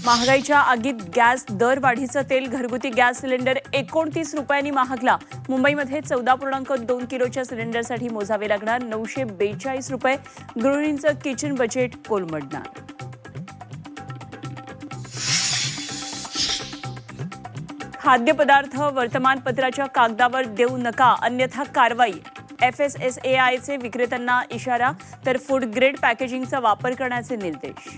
महागाईच्या आगीत गॅस दरवाढीचं तेल घरगुती गॅस सिलेंडर 29 रुपयांनी महागला। मुंबईमध्ये 14.2 किलोच्या सिलेंडरसाठी मोजावे लागणार 942 रुपये। गृहिणींचं किचन बजेट कोलमडणार। खाद्यपदार्थ वर्तमानपत्राच्या कागदावर देऊ नका, अन्यथा कारवाई। FSSAIचे विक्रेत्यांना इशारा, तर फूड ग्रेड पॅकेजिंगचा वापर करण्याचे निर्देश।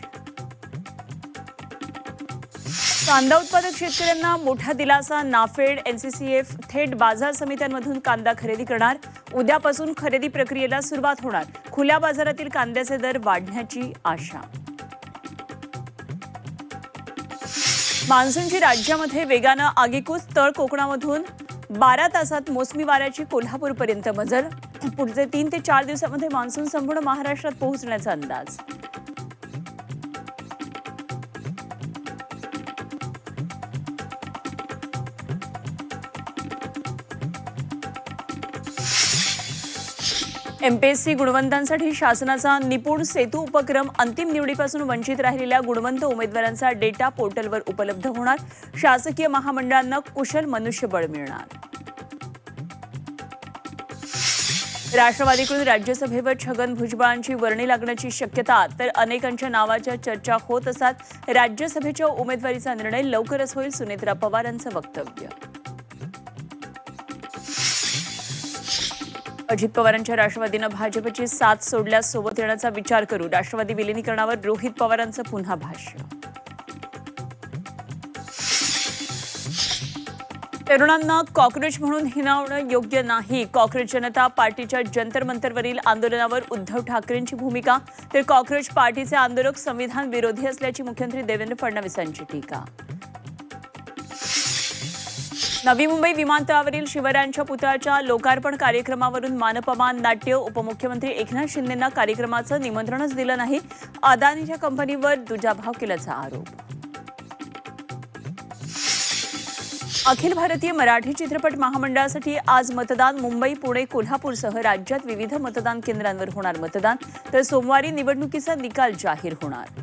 कांदा उत्पादक शेतकऱ्यांना मोठा दिलासा। नाफेड, NCCF थेट बाजार समित्यांमधून कांदा खरेदी करणार। उद्यापासून खरेदी प्रक्रियेला सुरुवात होणार। खुल्या बाजारातील कांद्याचे दर वाढण्याची आशा। मान्सूनची राज्यामध्ये वेगानं आगेकूच। तळ कोकणामधून 12 तासात मोसमी वाऱ्याची कोल्हापूरपर्यंत मजल। पुढचे 3 ते 4 दिवसांमध्ये मान्सून संपूर्ण महाराष्ट्रात पोहोचण्याचा अंदाज। MPSC गुणवंतांसाठी शासनाचा निपुण सेतू उपक्रम। अंतिम निवडीपासून वंचित राहिलेल्या गुणवंत उमेदवारांचा डेटा पोर्टलवर उपलब्ध होणार। शासकीय महामंडळांना कुशल मनुष्यबळ मिळणार। राष्ट्रवादीकडून राज्यसभेवर छगन भुजबळांची वर्णी लागण्याची शक्यता, तर अनेकांच्या नावाच्या चर्चा होत असतात। राज्यसभेच्या उमेदवारीचा निर्णय लवकरच होईल, सुनेत्रा पवारांचं वक्तव्य। अजित पवारांच्या राष्ट्रवादीनं भाजपची साथ सोडल्यास सोबत येण्याचा विचार करू। राष्ट्रवादी विलिनीकरणावर रोहित पवारांचं पुन्हा भाष्य। तरुणांना कॉक्रोच म्हणून हिणवणं योग्य नाही। कॉक्रोच जनता पार्टीच्या जंतर मंतरवरील आंदोलनावर उद्धव ठाकरेंची भूमिका, तर कॉक्रोच पार्टीचे आंदोलक संविधान विरोधी असल्याची मुख्यमंत्री देवेंद्र फडणवीसांची टीका। नवी मुंबई विमानतळावरील शिवरायांच्या पुतळ्याच्या लोकार्पण कार्यक्रमावरून मानपमान नाट्य। उपमुख्यमंत्री एकनाथ शिंदेंना कार्यक्रमाचं निमंत्रणच दिलं नाही। अदानीच्या कंपनीवर दुजाभाव केल्याचा आरोप। अखिल भारतीय मराठी चित्रपट महामंडळासाठी आज मतदान। मुंबई, पुणे, कोल्हापूरसह राज्यात विविध मतदान केंद्रांवर होणार मतदान, तर सोमवारी निवडणुकीचा निकाल जाहीर होणार।